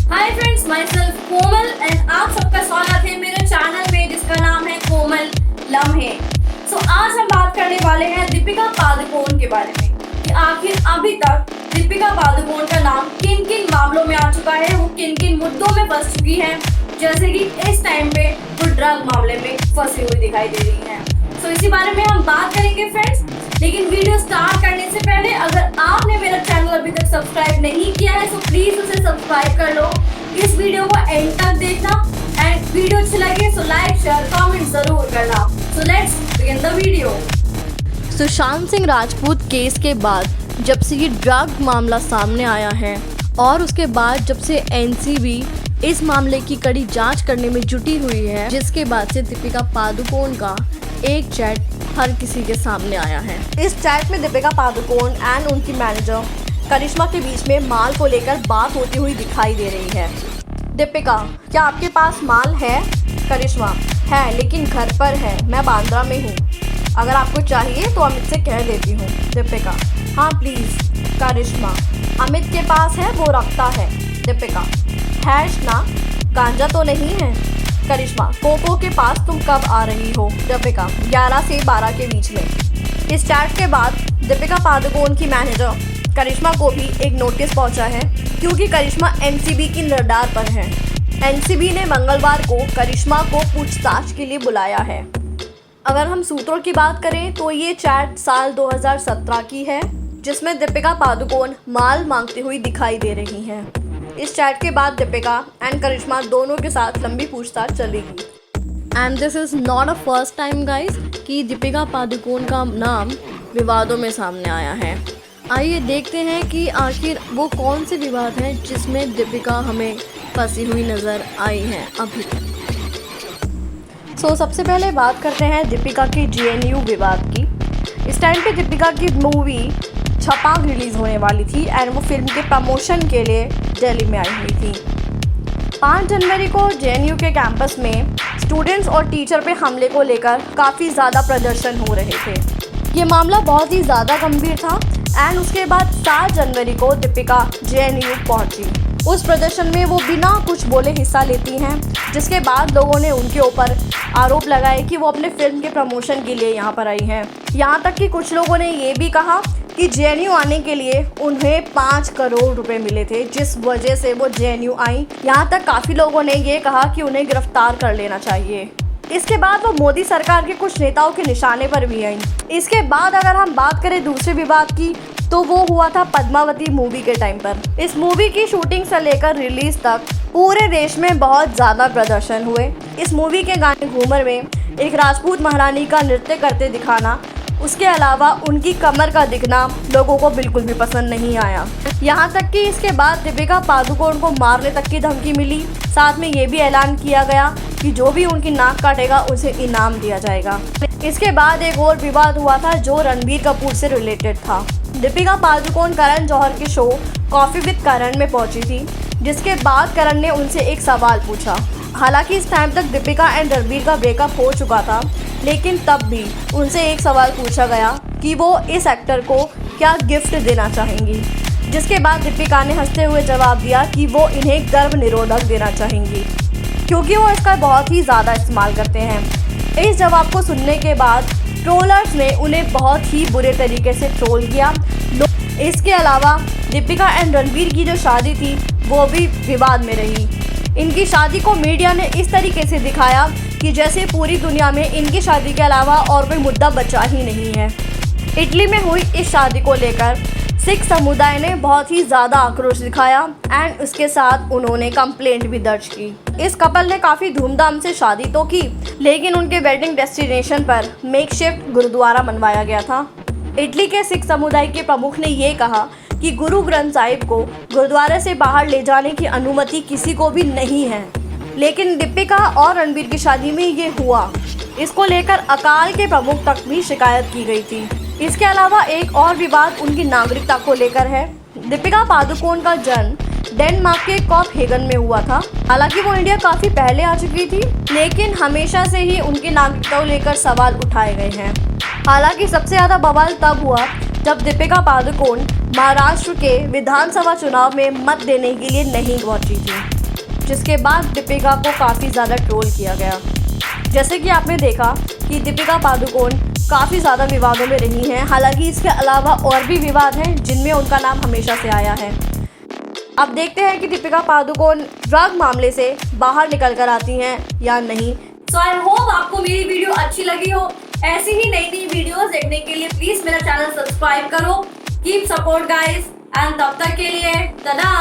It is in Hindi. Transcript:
Hi friends, my self Komal and आप सबका स्वागत है मेरे चैनल में जिसका नाम है कोमल लम्हे। आज हम बात करने वाले हैं दीपिका पादुकोण के बारे में कि आखिर अभी तक दीपिका पादुकोण का नाम किन किन मामलों में आ चुका है, वो किन किन मुद्दों में फंस चुकी है, जैसे कि इस टाइम पे वो ड्रग मामले में फंसी हुई दिखाई दे रही है। इसी बारे में हम बात करेंगे फ्रेंड्स। लेकिन वीडियो स्टार्ट करने से पहले अगर आपने मेरा चैनल अभी तक सब्सक्राइब नहीं किया है तो प्लीज उसे सब्सक्राइब कर लो। इस वीडियो को एंड तक देखना एंड वीडियो अच्छी लगे तो लाइक शेयर कमेंट जरूर करना। Let's begin the video. Sushant Singh Rajput case के बाद जब से ये ड्रग मामला सामने आया है और उसके बाद जब से एनसीबी इस मामले की कड़ी जांच करने में जुटी हुई है, जिसके बाद से दीपिका पादुकोण का एक चैट हर किसी के सामने आया है। इस चैट में दीपिका पादुकोण एंड उनकी मैनेजर करिश्मा के बीच में माल को लेकर बात होती हुई दिखाई दे रही है। दीपिका, क्या आपके पास माल है? करिश्मा, है लेकिन घर पर है, मैं बांद्रा में हूँ, अगर आपको चाहिए तो अमित से कह देती हूँ। दीपिका, हाँ प्लीज़। करिश्मा, अमित के पास है, वो रखता है। दीपिका, हैश ना, गांजा तो नहीं है? करिश्मा, कोको के पास तुम कब आ रही हो? दीपिका, 11 से 12 के बीच में। इस चैट के बाद दीपिका पादुकोण की मैनेजर करिश्मा को भी एक नोटिस पहुंचा है, क्योंकि करिश्मा एनसीबी की रडार पर है। एनसीबी ने मंगलवार को करिश्मा को पूछताछ के लिए बुलाया है। अगर हम सूत्रों की बात करें तो ये चैट साल 2017 की है, जिसमें दीपिका पादुकोण माल मांगती हुई दिखाई दे रही हैं। इस चैट के बाद दीपिका एंड करिश्मा दोनों के साथ लंबी पूछताछ चलेगी। And this is not a first time guys कि दीपिका पादुकोण का नाम विवादों में सामने आया है। आइए देखते हैं कि आखिर वो कौन से विवाद हैं जिसमें दीपिका हमें फंसी हुई नज़र आई है अभी तक। सबसे पहले बात करते हैं दीपिका की जेएनयू विवाद की। इस टाइम पे दीपिका की मूवी छपाक रिलीज़ होने वाली थी एंड वो फिल्म के प्रमोशन के लिए दिल्ली में आई हुई थी। 5 जनवरी को जेएनयू के कैंपस में स्टूडेंट्स और टीचर पे हमले को लेकर काफ़ी ज़्यादा प्रदर्शन हो रहे थे। ये मामला बहुत ही ज़्यादा गंभीर था एंड उसके बाद 7 जनवरी को दीपिका जेएनयू पहुंची। उस प्रदर्शन में वो बिना कुछ बोले हिस्सा लेती हैं, जिसके बाद लोगों ने उनके ऊपर आरोप लगाए कि वो अपने फिल्म के प्रमोशन के लिए यहाँ पर आई हैं। यहाँ तक कि कुछ लोगों ने ये भी कहा कि जेएनयू आने के लिए उन्हें 5 करोड़ रुपए मिले थे, जिस वजह से वो जेएनयू आई। यहाँ तक काफ़ी लोगों ने ये कहा कि उन्हें गिरफ्तार कर लेना चाहिए। इसके बाद वो मोदी सरकार के कुछ नेताओं के निशाने पर भी आई। इसके बाद अगर हम बात करें दूसरे विवाद की तो वो हुआ था पद्मावती मूवी के टाइम पर। इस मूवी की शूटिंग से लेकर रिलीज तक पूरे देश में बहुत ज़्यादा प्रदर्शन हुए। इस मूवी के गाने घूमर में एक राजपूत महारानी का नृत्य करते दिखाना, उसके अलावा उनकी कमर का दिखना लोगों को बिल्कुल भी पसंद नहीं आया। यहाँ तक कि इसके बाद दीपिका पादुकोण को मारने तक की धमकी मिली। साथ में ये भी ऐलान किया गया कि जो भी उनकी नाक काटेगा उसे इनाम दिया जाएगा। इसके बाद एक और विवाद हुआ था जो रणबीर कपूर से रिलेटेड था। दीपिका पादुकोण करण जौहर के शो कॉफ़ी विद करण में पहुंची थी, जिसके बाद करण ने उनसे एक सवाल पूछा। हालांकि इस टाइम तक दीपिका एंड रणबीर का ब्रेकअप हो चुका था, लेकिन तब भी उनसे एक सवाल पूछा गया कि वो इस एक्टर को क्या गिफ्ट देना चाहेंगी, जिसके बाद दीपिका ने हंसते हुए जवाब दिया कि वो इन्हें गर्भ निरोधक देना चाहेंगी, क्योंकि वो इसका बहुत ही ज़्यादा इस्तेमाल करते हैं। इस जवाब को सुनने के बाद ट्रोलर्स ने उन्हें बहुत ही बुरे तरीके से ट्रोल किया। इसके अलावा दीपिका एंड रणबीर की जो शादी थी वो भी विवाद में रही। इनकी शादी को मीडिया ने इस तरीके से दिखाया कि जैसे पूरी दुनिया में इनकी शादी के अलावा और कोई मुद्दा बचा ही नहीं है। इटली में हुई इस शादी को लेकर सिख समुदाय ने बहुत ही ज़्यादा आक्रोश दिखाया एंड उसके साथ उन्होंने कंप्लेंट भी दर्ज की। इस कपल ने काफ़ी धूमधाम से शादी तो की, लेकिन उनके वेडिंग डेस्टिनेशन पर मेकशिफ्ट गुरुद्वारा बनवाया गया था। इटली के सिख समुदाय के प्रमुख ने ये कहा कि गुरु ग्रंथ साहिब को गुरुद्वारे से बाहर ले जाने की अनुमति किसी को भी नहीं है, लेकिन दीपिका और रणबीर की शादी में ये हुआ। इसको लेकर अकाल के प्रमुख तक भी शिकायत की गई थी। इसके अलावा एक और विवाद उनकी नागरिकता को लेकर है। दीपिका पादुकोण का जन्म डेनमार्क के कोपेनहेगन में हुआ था। हालांकि वो इंडिया काफ़ी पहले आ चुकी थी, लेकिन हमेशा से ही उनकी नागरिकता को लेकर सवाल उठाए गए हैं। हालांकि सबसे ज़्यादा बवाल तब हुआ जब दीपिका पादुकोण महाराष्ट्र के विधानसभा चुनाव में मत देने के लिए नहीं पहुंची थी। जिसके बाद दीपिका को काफ़ी ज़्यादा ट्रोल किया गया। जैसे कि आपने देखा कि दीपिका पादुकोण काफ़ी ज़्यादा विवादों में रही हैं। हालांकि इसके अलावा और भी विवाद हैं जिनमें उनका नाम हमेशा से आया है। अब देखते हैं कि दीपिका पादुकोण ड्रग मामले से बाहर निकल कर आती हैं या नहीं। सो आई होप आपको मेरी वीडियो अच्छी लगी हो। ऐसी ही नई नई वीडियोस देखने के लिए प्लीज मेरा चैनल सब्सक्राइब करो। कीप सपोर्ट गाइस, एंड तब तक के लिए टाटा।